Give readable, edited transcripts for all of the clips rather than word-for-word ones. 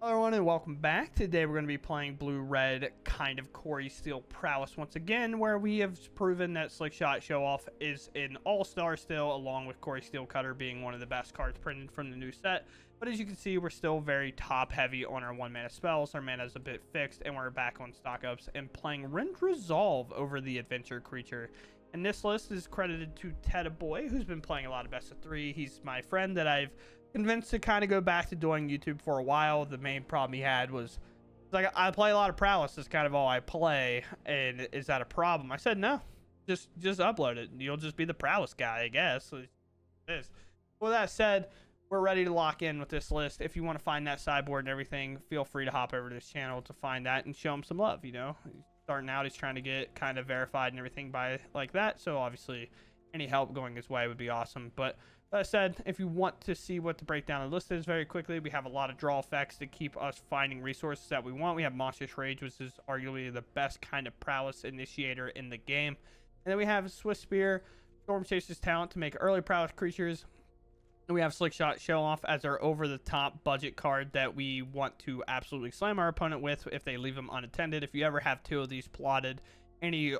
Hello everyone and welcome back. Today we're going to be playing blue-red kind of Corey Steel Prowess once again, where we have proven that Slick Shot Show Off is an all-star still, along with Corey Steel Cutter being one of the best cards printed from the new set. But as you can see, we're still very top-heavy on our 1-mana spells. Our mana is a bit fixed, and we're back on stock-ups and playing Rend Resolve over the Adventure Creature. And this list is credited to Ted Boy, who's been playing a lot of best of 3. He's my friend that I've convinced to kind of go back to doing YouTube for a while. The main problem he had was like, I play a lot of Prowess, that's kind of all I play, and is that a problem? I said no, just upload it, you'll just be the Prowess guy, I guess. It is. With that said, we're ready to lock in with this list. If you want to find that sideboard and everything, feel free to hop over to this channel to find that and show him some love. You know, he's starting out, he's trying to get kind of verified and everything by like that, so obviously any help going his way would be awesome. But that said, if you want to see what the breakdown of the list is very quickly, we have a lot of draw effects to keep us finding resources that we want. We have Monstrous Rage, which is arguably the best kind of Prowess initiator in the game. And then we have Swift Spear, Storm Chaser's talent to make early Prowess creatures. And we have Slick Shot Show Off as our over-the-top budget card that we want to absolutely slam our opponent with if they leave them unattended. If you ever have 2 of these plotted,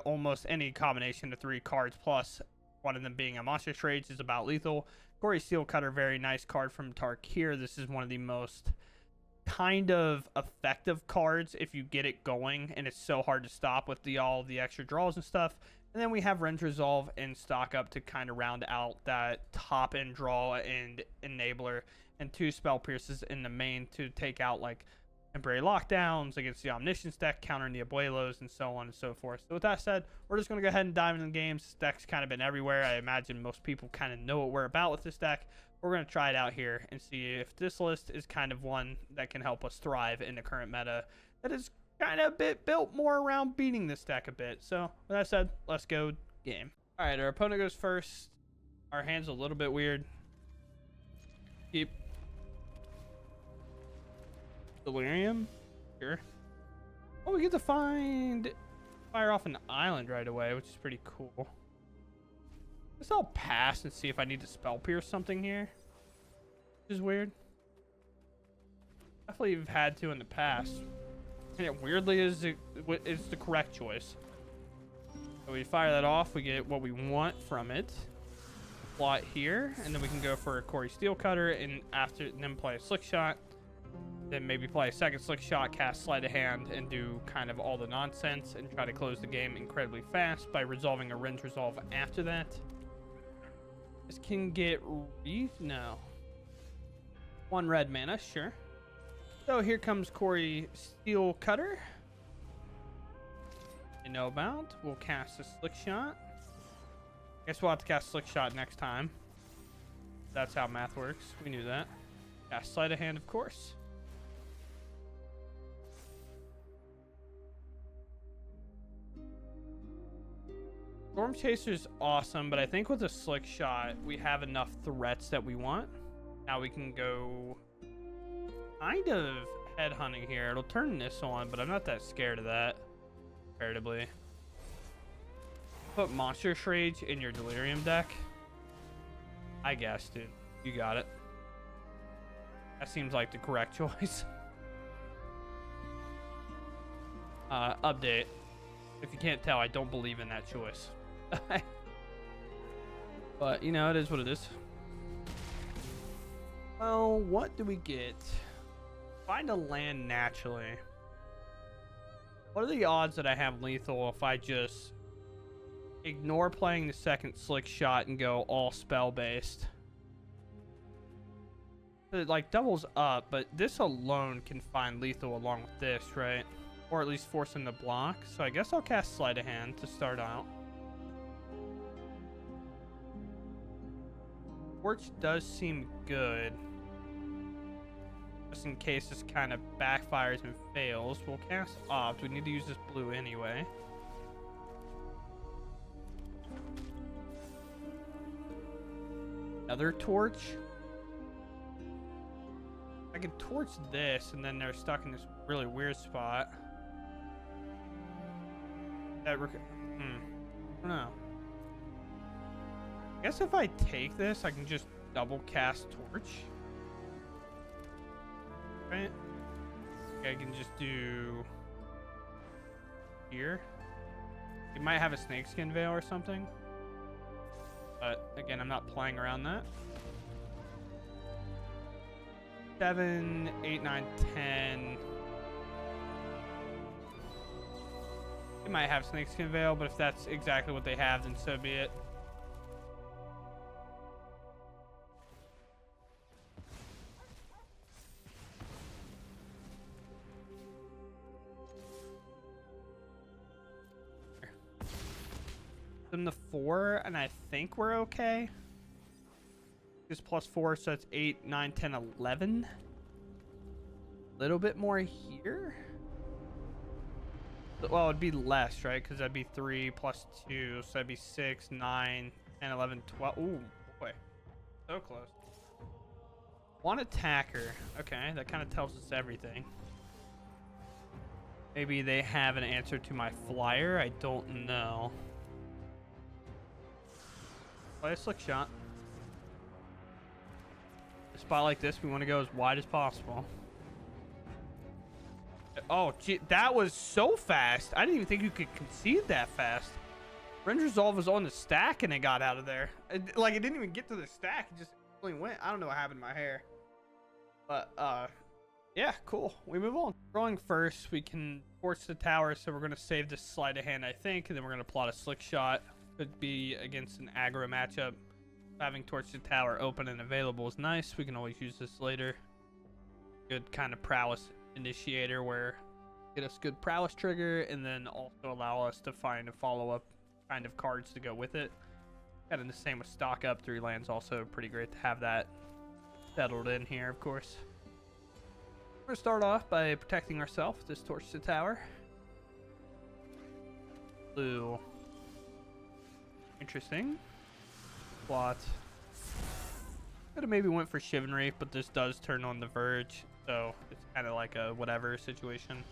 almost any combination of 3 cards plus one of them being a Monstrous Rage is about lethal. Corey Steel Cutter, very nice card from Tarkir. This is one of the most kind of effective cards if you get it going, and it's so hard to stop with all the extra draws and stuff. And then we have Rend Resolve and stock up to kind of round out that top end draw and enabler, and 2 Spell Pierces in the main to take out like temporary lockdowns against the Omniscience deck, countering the Abuelos, and so on and so forth. So with that said, we're just going to go ahead and dive into the games. This deck's kind of been everywhere. I imagine most people kind of know what we're about with this deck. We're going to try it out here and see if this list is kind of one that can help us thrive in the current meta that is kind of a bit built more around beating this deck a bit. So with that said, let's go game. All right, our opponent goes first. Our hand's a little bit weird. Keep Delirium, sure. Oh, we get to fire off an island right away, which is pretty cool. Guess I'll pass and see if I need to spell pierce something here, which is weird. Definitely have had to in the past, and it weirdly is the correct choice. So we fire that off, we get what we want from it. Plot here, and then we can go for a Corey Steel Cutter, and then play a Slick Shot. Then maybe play a second Slick Shot, cast Sleight of Hand, and do kind of all the nonsense and try to close the game incredibly fast by resolving a Rend Resolve after that. This can get no. 1 red mana, sure. So here comes Corey Steel Cutter. You know about. We'll cast a Slick Shot. Guess we'll have to cast Slick Shot next time. That's how math works. We knew that. Cast Sleight of Hand, of course. Storm Chaser's awesome, but I think with a Slick Shot, we have enough threats that we want. Now we can go kind of headhunting here. It'll turn this on, but I'm not that scared of that, comparatively. Put Monstrous Rage in your Delirium deck. I guess, dude. You got it. That seems like the correct choice. Update. If you can't tell, I don't believe in that choice. But, you know, it is what it is. Well, what do we get? Find a land naturally. What are the odds that I have lethal if I just ignore playing the second Slick Shot and go all spell-based? It, like, doubles up, but this alone can find lethal along with this, right? Or at least force him to block. So I guess I'll cast Sleight of Hand to start out. Torch does seem good. Just in case this kind of backfires and fails. We'll cast Opt. We need to use this blue anyway. Another Torch. I can torch this, and then they're stuck in this really weird spot. I don't know. I guess if I take this, I can just double cast Torch. Right? I can just do here. You might have a snakeskin veil or something. But again, I'm not playing around that. 7, 8, 9, 10. They might have snakeskin veil, but if that's exactly what they have, then so be it. Then the 4, and I think we're okay. It's +4, so it's 8, 9, 10, 11. A little bit more here. Well, it'd be less, right? Because that'd be 3 plus 2, so that'd be 6, 9, 10, 11, 12. Ooh, boy. So close. One attacker. Okay, that kind of tells us everything. Maybe they have an answer to my flyer. I don't know. Play a slick shot. A spot like this, we want to go as wide as possible. Oh, gee, that was so fast. I didn't even think you could concede that fast. Fringe Resolve was on the stack and it got out of there. It didn't even get to the stack. It just really went. I don't know what happened to my hair. But, yeah, cool. We move on. Drawing first, we can force the tower, so we're going to save this sleight of hand, I think, and then we're going to plot a slick shot. Could be against an aggro matchup. Having Torch the Tower open and available is nice. We can always use this later. Good kind of prowess initiator where get us good prowess trigger and then also allow us to find a follow-up kind of cards to go with it. And the same with stock up. 3 lands also pretty great to have that settled in here, of course. We're going to start off by protecting ourselves with this Torch the Tower. Blue. Interesting. Plot. Could have maybe went for Chivalry, but this does turn on the Verge, so it's kind of like a whatever situation.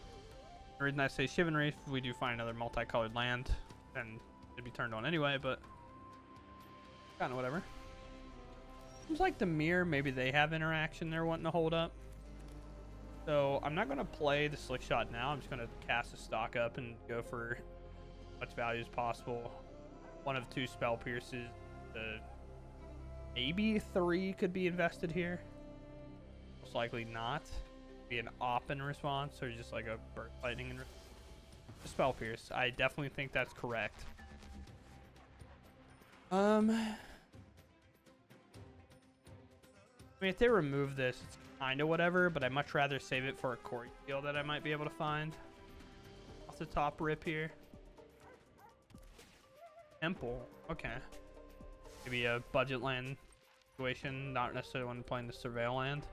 The reason I say Chivalry, if we do find another multicolored land, then it'd be turned on anyway, but kind of whatever. Seems like the Mirror, maybe they have interaction they're wanting to hold up. So I'm not going to play the Slick Shot now. I'm just going to cast a stock up and go for as much value as possible. 1 of 2 spell pierces. Maybe 3 could be invested here. Most likely not. Be an op in response or just like a burst lightning in spell pierce. I definitely think that's correct. I mean, if they remove this, it's kind of whatever, but I'd much rather save it for a Quarry Steel that I might be able to find off the top rip here. Temple. Okay. Maybe a budget land situation, not necessarily when playing the Surveil land.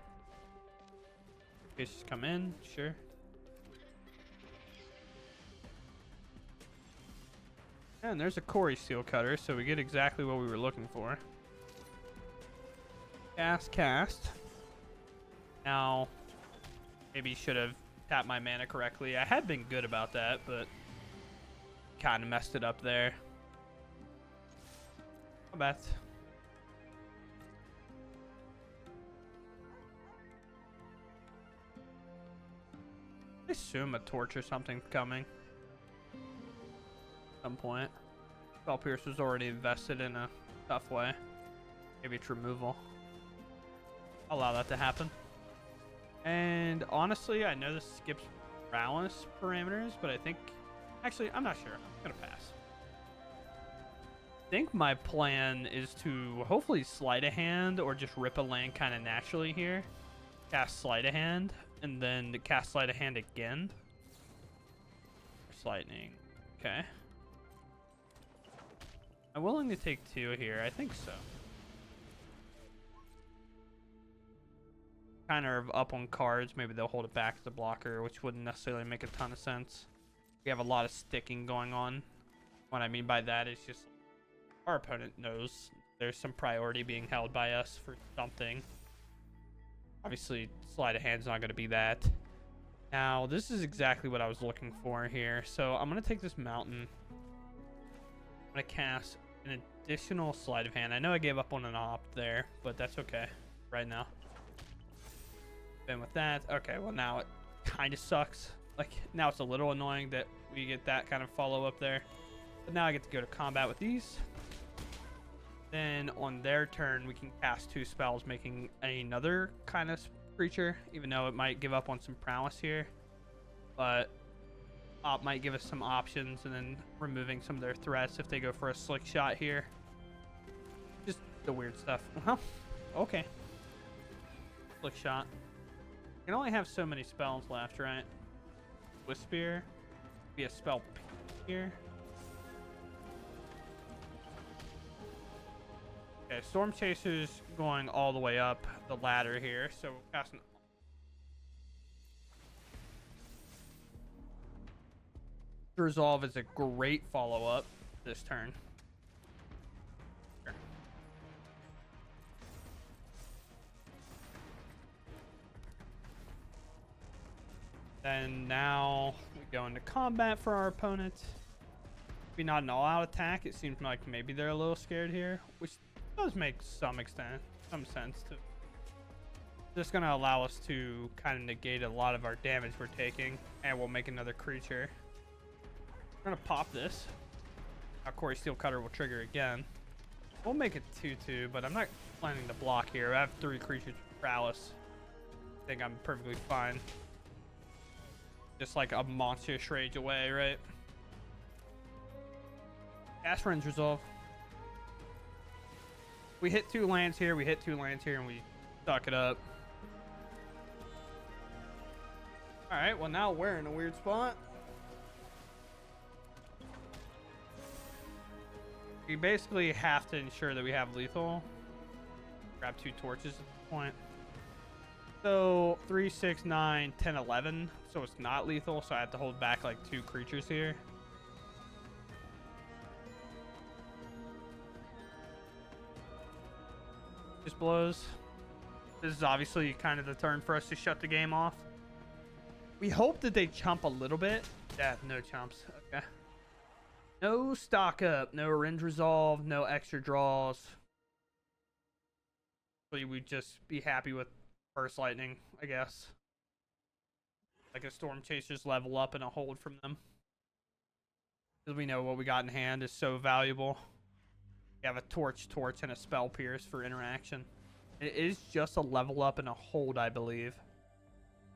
Just come in, sure. And there's a Quarry Steel Cutter, so we get exactly what we were looking for. Cast. Now, maybe should have tapped my mana correctly. I had been good about that, but kind of messed it up there. Not bad. I assume a torch or something's coming at some point. Spell Pierce was already invested in a tough way. Maybe it's removal. I'll allow that to happen. And honestly, I know this skips prowess parameters, but I think... Actually, I'm not sure. I'm going to pass. I think my plan is to hopefully Sleight of Hand or just rip a land kind of naturally here. Cast Sleight of Hand, and then cast Sleight of Hand again. Lightning. Okay. I'm willing to take 2 here. I think so. Kind of up on cards. Maybe they'll hold it back as a blocker, which wouldn't necessarily make a ton of sense. We have a lot of sticking going on. What I mean by that is just our opponent knows there's some priority being held by us for something. Obviously, Sleight of Hand's not going to be that. Now, this is exactly what I was looking for here. So I'm going to take this mountain. I'm going to cast an additional Sleight of Hand. I know I gave up on an op there, but that's okay right now. And with that, okay, well now it kind of sucks. Like, now it's a little annoying that we get that kind of follow-up there. But now I get to go to combat with these. Then on their turn, we can cast 2 spells, making another kind of creature, even though it might give up on some prowess here. But Op might give us some options, and then removing some of their threats if they go for a slick shot here. Just the weird stuff. Well, okay. Slick shot. You can only have so many spells left, right? With Spear. Be a spell here. Okay, Storm Chaser's going all the way up the ladder here, so we'll cast an... Resolve is a great follow-up this turn. Sure. Then now we go into combat for our opponent. Maybe not an all-out attack. It seems like maybe they're a little scared here, which does make some sense to. Just gonna allow us to kind of negate a lot of our damage we're taking, and we'll make another creature. We're gonna pop this. Our Quarry Steel Cutter will trigger again. We'll make it 2/2, but I'm not planning to block here. I have 3 creatures with prowess. I think I'm perfectly fine. Just like a monstrous rage away, right? Cast Friend's Resolve. We hit 2 lands here, and we suck it up. Alright, well now we're in a weird spot. We basically have to ensure that we have lethal. Grab 2 torches at this point. So 3, 6, 9, 10, 11. So it's not lethal, so I have to hold back like 2 creatures here. Just blows. This is obviously kind of the turn for us to shut the game off. We hope that they chump a little bit. Yeah, no chumps. Okay. No stock up, no Rend Resolve, no extra draws. So we'd just be happy with Burst Lightning, I guess. Like a Storm Chaser's level up and a hold from them. Because we know what we got in hand is so valuable. We have a Torch, and a Spell Pierce for interaction. It is just a level up and a hold, I believe.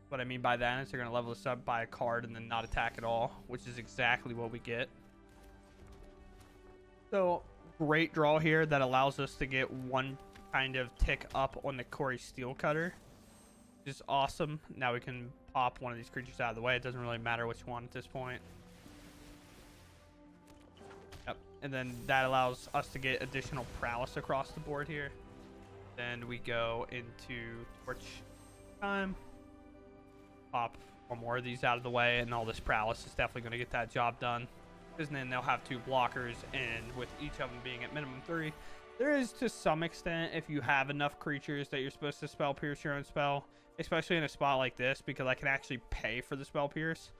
What I mean by that is they're going to level us up by a card and then not attack at all, which is exactly what we get. So, great draw here that allows us to get 1 kind of tick up on the Quarry Steel Cutter. Which is awesome. Now we can pop one of these creatures out of the way. It doesn't really matter which one at this point. Yep. And then that allows us to get additional prowess across the board here. Then we go into Torch time. Pop 1 more of these out of the way, and all this prowess is definitely going to get that job done. Because then they'll have 2 blockers, and with each of them being at minimum 3, there is to some extent, if you have enough creatures that you're supposed to Spell Pierce your own spell, especially in a spot like this, because I can actually pay for the Spell Pierce.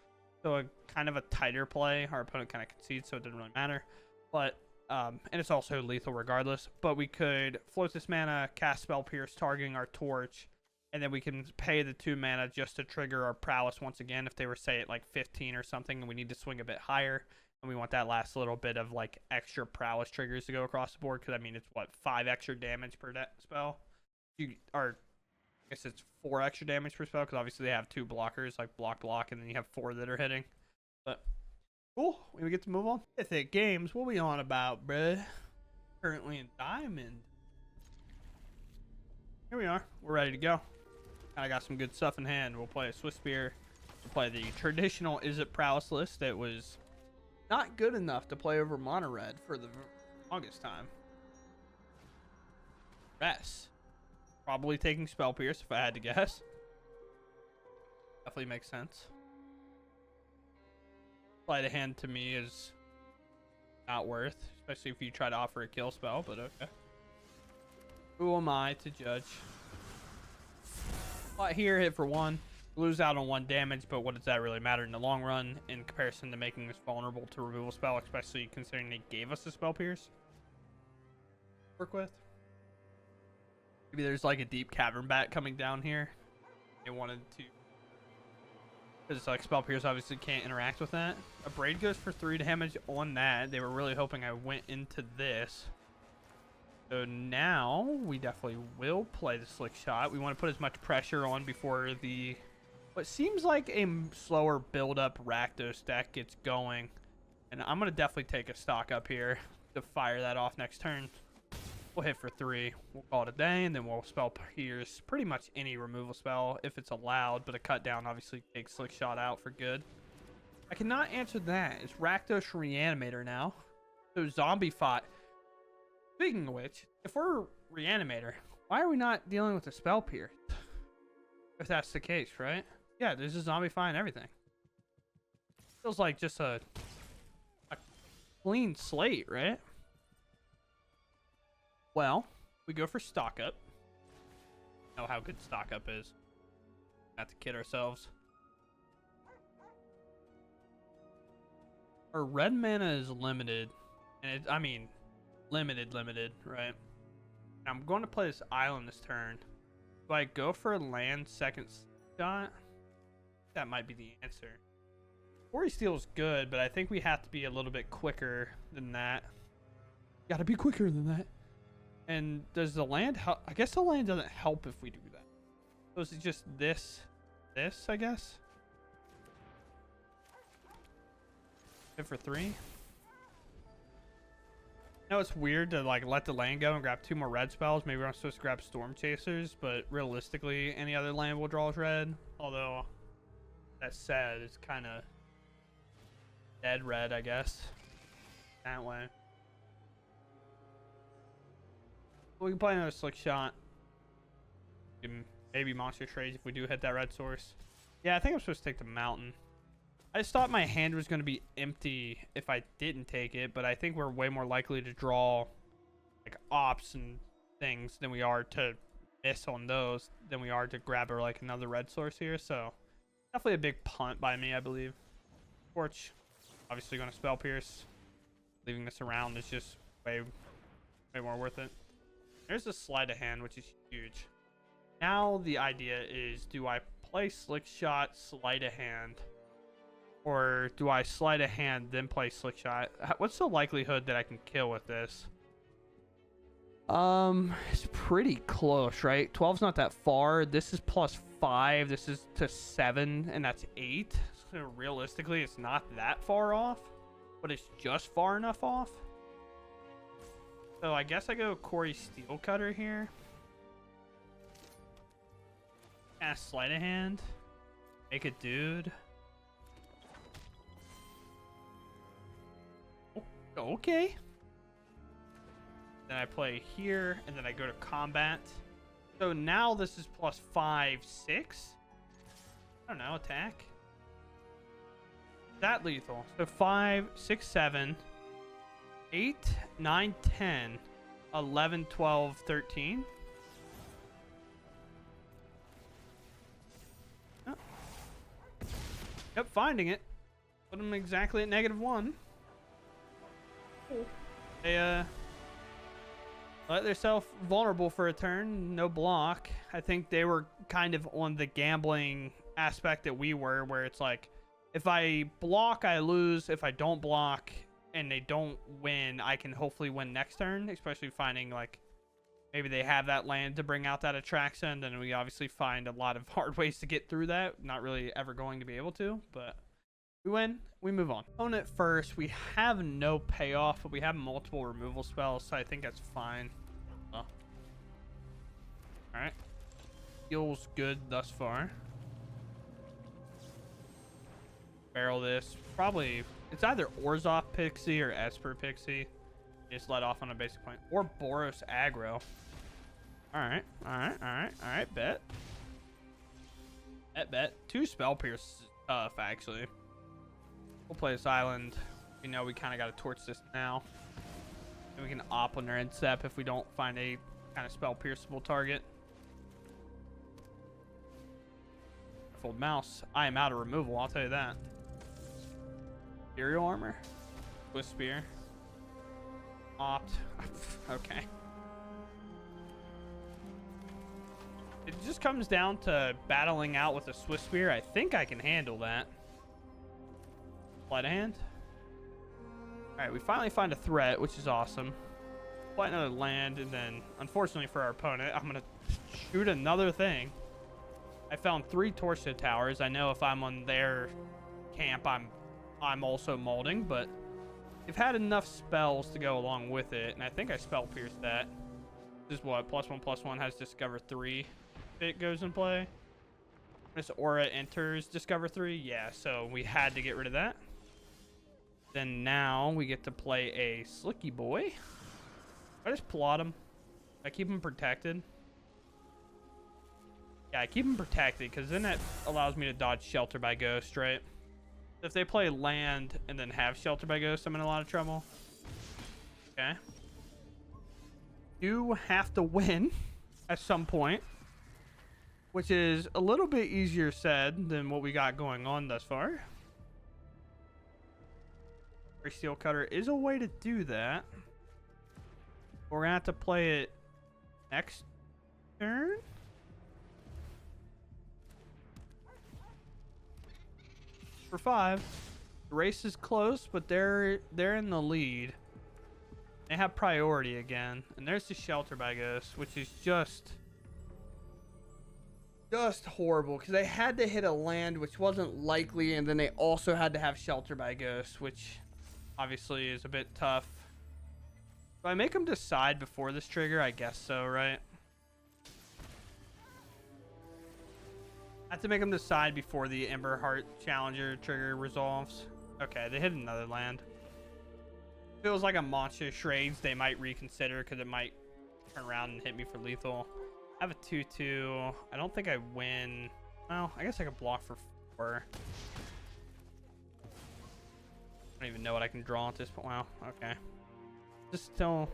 So a kind of a tighter play. Our opponent kind of concedes, so it doesn't really matter. But and it's also lethal regardless. But we could float this mana, cast Spell Pierce, targeting our Torch, and then we can pay the 2 mana just to trigger our prowess once again if they were, say, at like 15 or something, and we need to swing a bit higher. And we want that last little bit of like extra prowess triggers to go across the board, because I mean it's what, 5 extra damage per spell. I guess it's 4 extra damage per spell, because obviously they have 2 blockers, like block, and then you have 4 that are hitting. But cool, we get to move on. Mythic Games, what we on about, bruh? Currently in Diamond. Here we are. We're ready to go. I got some good stuff in hand. We'll play a Swift Spear. We'll play the traditional Izzet Prowess list that was not good enough to play over Mono Red for the longest time. Rest. Probably taking Spell Pierce if I had to guess. Definitely makes sense. Sleight of hand to me is not worth, especially if you try to offer a kill spell, but okay. Who am I to judge? But here, hit for 1. Lose out on 1 damage, but what does that really matter in the long run in comparison to making us vulnerable to removal spell, especially considering they gave us a Spell Pierce? Work with. Maybe there's like a deep cavern bat coming down here. They wanted to Because like spell pierce obviously can't interact with that. A braid goes for 3 damage on that. They were really hoping I went into this. So now we definitely will play the slick shot. We want to put as much pressure on before the what seems like a slower build up Rakdos deck gets going. And I'm going to definitely take a stock up here to fire that off next turn. We'll hit for 3. We'll call it a day, and then we'll spell pierce pretty much any removal spell if it's allowed, but a cut down obviously takes slick shot out for good. I cannot answer that. It's Rakdos Reanimator now. So zombie fought. Speaking of which, if we're Reanimator, why are we not dealing with a spell pierce? If that's the case, right? Yeah, there's a zombie fight and everything. Feels like just a clean slate, right? Well, we go for stock up. Know how good stock up is. Not to kid ourselves. Our red mana is limited, and I mean, limited, right? I'm going to play this island this turn. Do I go for a land second shot? That might be the answer. Quarry Steel is good, but I think we have to be a little bit quicker than that. Gotta be quicker than that. And does the land help? I guess the land doesn't help if we do that. So is it just this, I guess? Hit for 3. No, it's weird to like let the land go and grab 2 more red spells. Maybe I'm supposed to grab Storm Chasers, but realistically, any other land will draw red. Although, that said, it's kind of dead red, I guess. That way. We can play another slick shot. Maybe monster trades if we do hit that red source. Yeah, I think I'm supposed to take the mountain. I just thought my hand was going to be empty if I didn't take it, but I think we're way more likely to draw like ops and things than we are to miss on those than we are to grab like another red source here. So definitely a big punt by me, I believe. Torch, obviously going to spell pierce. Leaving this around is just way more worth it. There's a sleight of hand, which is huge. Now the idea is, do I play slick shot, sleight of hand, or do I sleight of hand then play slick shot? What's the likelihood that I can kill with this? It's pretty close, right? 12's not that far. This is +5. This is to 7, and that's 8. So realistically, it's not that far off, but it's just far enough off. So I guess I go Quarry Steel Cutter here. Cast sleight of hand. Make a dude. Okay. Then I play here, and then I go to combat. So now this is +5, 6. I don't know, attack. That lethal. So 5, 6, 7, 8, 9, 10, 11, 12, 13. Oh. Yep, finding it. Put them exactly at -1. They let themselves vulnerable for a turn, no block. I think they were kind of on the gambling aspect that we were, where it's like, if I block, I lose. If I don't block and they don't win, I can hopefully win next turn, especially finding like maybe they have that land to bring out that attraction. Then we obviously find a lot of hard ways to get through that. Not really ever going to be able to, but we win, we move on. Opponent first, we have no payoff, but we have multiple removal spells, so I think that's fine. Oh. Alright. Feels good thus far. Barrel this. Probably, it's either Orzhov Pixie or Esper Pixie. Just let off on a basic point. Or Boros Aggro. Alright, alright, bet. Bet. 2 Spell Pierce is tough, actually. We'll play this island. We know we kind of got to torch this now. And we can op on their end step if we don't find a kind of spell pierceable target. Fold mouse. I am out of removal, I'll tell you that. Imperial armor. With spear. Opt. Okay. It just comes down to battling out with a Swift Spear. I think I can handle that. Sleight of hand. Alright, we finally find a threat, which is awesome. Play another land, and then, unfortunately for our opponent, I'm going to shoot another thing. I found 3 torso towers. I know if I'm on their camp, I'm also molding, but they've had enough spells to go along with it, and I think I spell pierced that. This is what? +1/+1 has Discover 3. It goes in play. This aura enters Discover 3. Yeah, so we had to get rid of that. Then now we get to play a Slicky Boy. I just plot him. I keep him protected. Yeah, I keep him protected because then that allows me to dodge Shelter by Ghost, right? If they play land and then have Shelter by Ghost, I'm in a lot of trouble. Okay. You have to win at some point, which is a little bit easier said than what we got going on thus far. Steel Cutter is a way to do that. We're gonna have to play it next turn. For 5. The race is close, but they're in the lead. They have priority again, and there's the Shelter by Ghost, which is just horrible because they had to hit a land which wasn't likely, and then they also had to have Shelter by Ghost, which obviously is a bit tough. Do I make them decide before this trigger? I guess so, right? I have to make them decide before the Emberheart Challenger trigger resolves. Okay, they hit another land. Feels like a monster shreds. They might reconsider because it might turn around and hit me for lethal. I have a 2/2. I don't think I win. Well, I guess I could block for 4. I don't even know what I can draw at this point. Wow, okay. Just till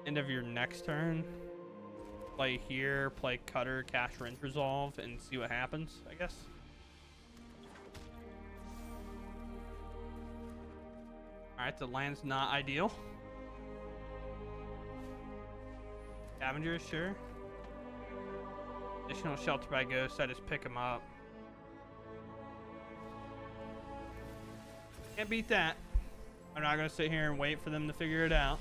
end of your next turn. Play here, play Cutter, cast Rend Resolve, and see what happens, I guess. Alright, the land's not ideal. Scavenger, sure. Additional Shelter by Ghost, I just pick him up. Can't beat that. I'm not gonna sit here and wait for them to figure it out.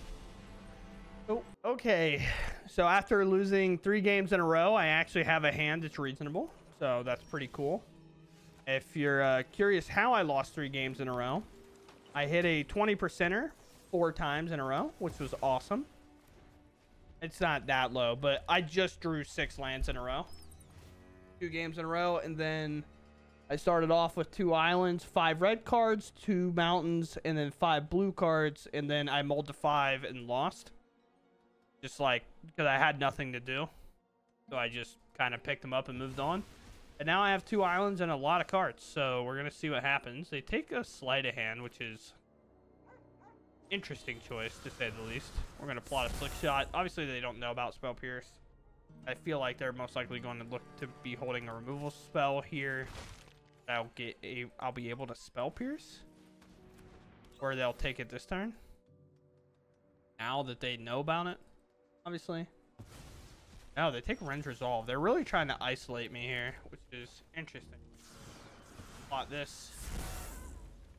Oh, okay. So after losing 3 games in a row, I actually have a hand that's reasonable. So that's pretty cool. If you're curious how I lost 3 games in a row, I hit a 20%er 4 times in a row, which was awesome. It's not that low, but I just drew 6 lands in a row. 2 games in a row, and then I started off with 2 islands, 5 red cards, 2 mountains, and then 5 blue cards, and then I mulled to 5 and lost. Just like, because I had nothing to do. So I just kind of picked them up and moved on. And now I have 2 islands and a lot of cards. So we're going to see what happens. They take a sleight of hand, which is interesting choice, to say the least. We're going to plot a Slick Shot. Obviously, they don't know about Spell Pierce. I feel like they're most likely going to look to be holding a removal spell here. I'll be able to Spell Pierce. Or they'll take it this turn. Now that they know about it. Obviously. No, they take Rend Resolve. They're really trying to isolate me here, which is interesting. Plot this.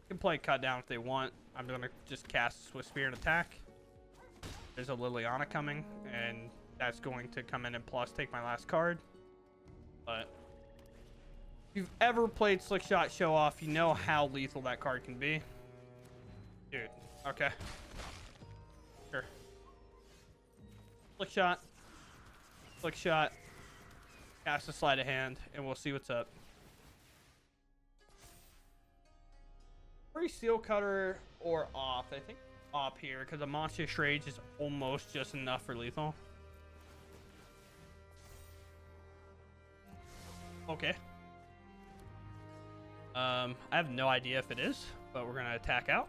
Can play Cut Down if they want. I'm going to just cast Swift Spear and attack. There's a Liliana coming, and that's going to come in and plus take my last card. But if you've ever played Slick Shot Show Off, you know how lethal that card can be. Dude, okay. Sure. Flick Shot. Flick Shot. Cast a Sleight of Hand, and we'll see what's up. Free Steel Cutter or off. I think off here, because a Monstrous Rage is almost just enough for lethal. Okay. I have no idea if it is, but we're going to attack out.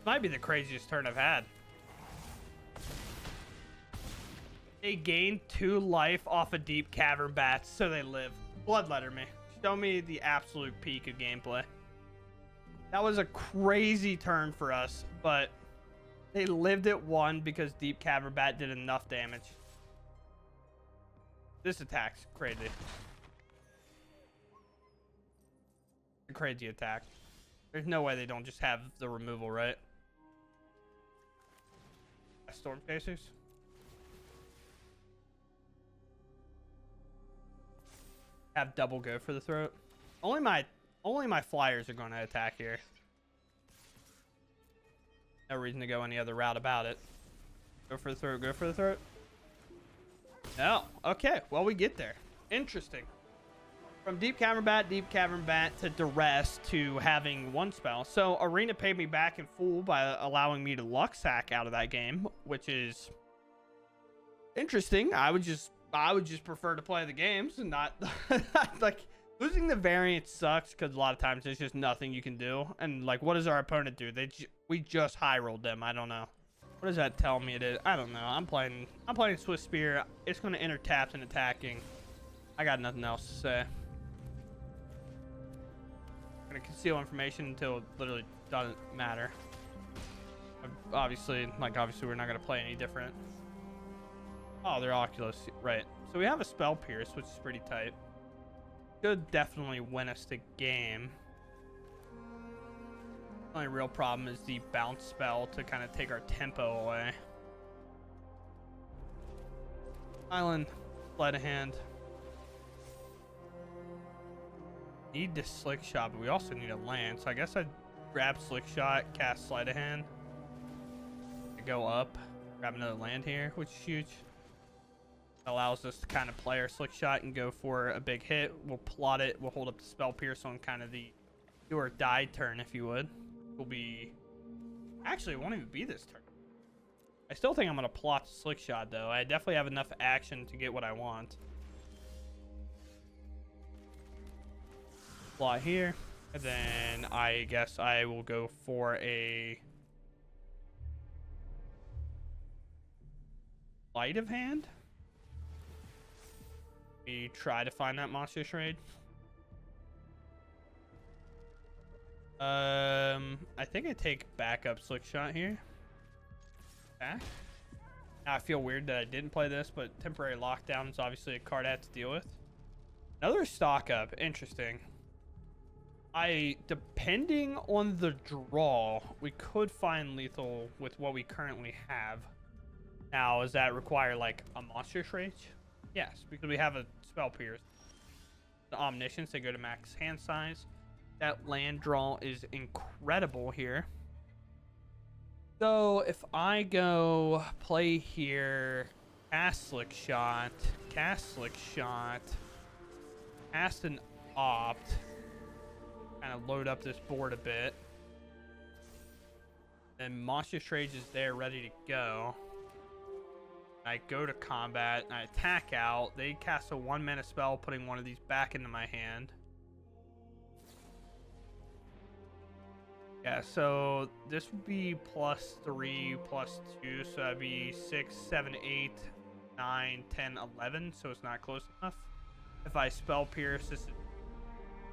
Might be the craziest turn I've had. They gain 2 life off of Deep Cavern Bats, so they live. Bloodletter me. Show me the absolute peak of gameplay. That was a crazy turn for us, but They lived at 1 because Deep Cavern Bat did enough damage. This attack's crazy. A crazy attack. There's no way they don't just have the removal, right? Storm Chasers. Have double go for the throat. Only my flyers are going to attack here. No reason to go any other route about it. Go for the throat. Go for the throat. No. Okay. Well, we get there. Interesting. From Deep Cavern Bat to Duress to having 1 spell. So Arena paid me back in full by allowing me to luck sack out of that game, which is interesting. I would just prefer to play the games and not like losing the variant sucks because a lot of times there's just nothing you can do. And like, what does our opponent do? We just high rolled them. I don't know. What does that tell me it is? I don't know. I'm playing Swift Spear. It's going to enter taps and attacking. I got nothing else to say. I'm going to conceal information until it literally doesn't matter. Obviously we're not going to play any different. Oh, they're Oculus. Right. So we have a Spell Pierce, which is pretty tight. Could definitely win us the game. The only real problem is the bounce spell to kind of take our tempo away. Island, sleight of hand. Need the Slick Shot, but we also need a land. So I guess I'd grab Slick Shot, cast sleight of hand. Go up, grab another land here, which is huge. Allows us to kind of play our Slick Shot and go for a big hit. We'll plot it. We'll hold up the Spell Pierce on kind of the do or die turn, if you would. Will be actually it won't even be this turn. I still think I'm gonna plot Slick Shot though. I definitely have enough action to get what I want. Plot here, and then I guess I will go for a Light of Hand. We try to find that monster trade. I think I take backup Slick Shot here. Back. Now I feel weird that I didn't play this, but temporary lockdown is obviously a card I have to deal with. Another stock up. Interesting. Depending on the draw, we could find lethal with what we currently have. Now, does that require like a monstrous rage? Yes, because we have a Spell Pierce. The Omniscience, they go to max hand size. That land draw is incredible here. So if I go play here, cast Slick Shot, cast an Opt, kind of load up this board a bit. Then Monstrous Rage is there ready to go. I go to combat and I attack out. They cast a 1-mana spell, putting one of these back into my hand. Yeah, so this would be +3, +2, so that'd be 6, 7, 8, 9, 10, 11, so it's not close enough. If I Spell Pierce, this is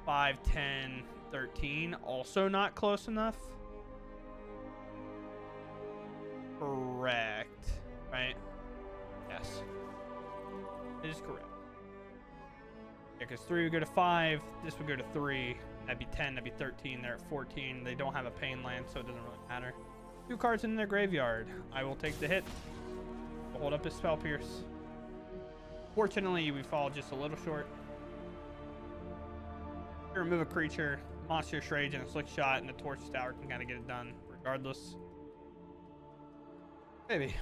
5, 10, 13, also not close enough. Correct, right? Yes, it is correct. Yeah, because 3 would go to 5, this would go to 3. That'd be 10, that'd be 13, they're at 14. They don't have a pain land, so it doesn't really matter. 2 cards in their graveyard. I will take the hit. We'll hold up his Spell Pierce. Fortunately, we fall just a little short. Remove a creature, Monstrous Rage, and a Slick Shot, and the Torch Tower can kind of get it done regardless. Maybe.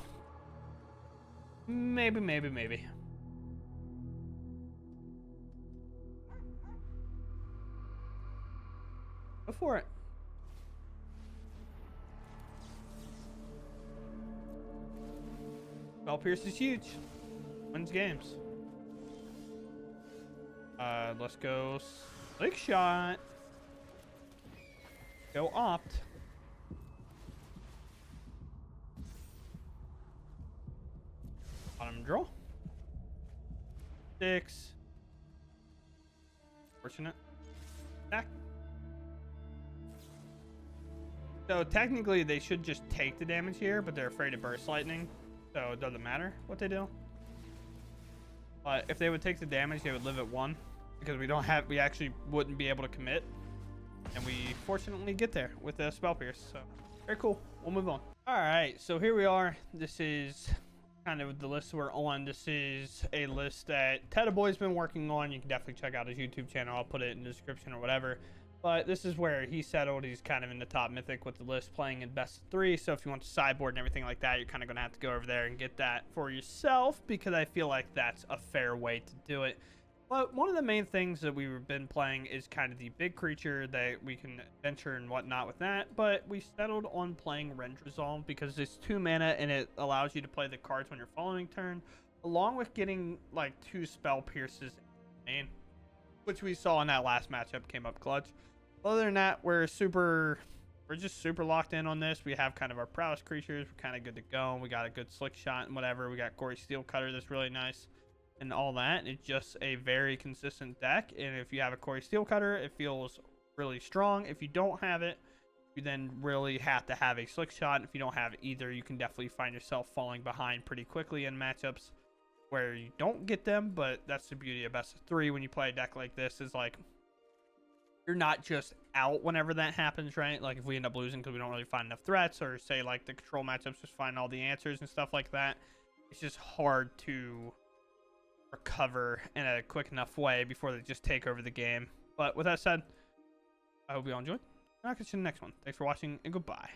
Maybe. Go for it. Spell Pierce is huge. Wins games. Let's go Slick Shot. Go Opt. Bottom draw. 6. Fortunate. Back. So technically they should just take the damage here, but they're afraid of burst lightning, so it doesn't matter what they do. But if they would take the damage, they would live at 1, because we actually wouldn't be able to commit, and we fortunately get there with the spell pierce. So very cool. We'll move on. All right, so here we are. This is kind of the list we're on. This is a list that Boy's been working on. You can definitely check out his YouTube channel. I'll put it in the description or whatever. But this is where he settled. He's kind of in the top mythic with the list, playing in best of 3. So if you want to sideboard and everything like that, you're kind of going to have to go over there and get that for yourself, because I feel like that's a fair way to do it. But one of the main things that we've been playing is kind of the big creature that we can adventure and whatnot with that. But we settled on playing Resolve because it's 2 mana and it allows you to play the cards on your following turn, along with getting like 2 spell pierces in main, which we saw in that last matchup, came up clutch. Other than that, we're just super locked in on this. We have kind of our prowess creatures. We're kind of good to go. We got a good slick shot and whatever. We got Gory Steel Cutter that's really nice and all that. It's just a very consistent deck. And if you have a Gory Steel Cutter, it feels really strong. If you don't have it, you then really have to have a slick shot. If you don't have either, you can definitely find yourself falling behind pretty quickly in matchups where you don't get them. But that's the beauty of best of 3 when you play a deck like this, is like, you're not just out whenever that happens, right? Like if we end up losing because we don't really find enough threats, or say like the control matchups just find all the answers and stuff like that, it's just hard to recover in a quick enough way before they just take over the game. But with that said, I hope you all enjoyed. I'll catch you in the next one. Thanks for watching, and goodbye.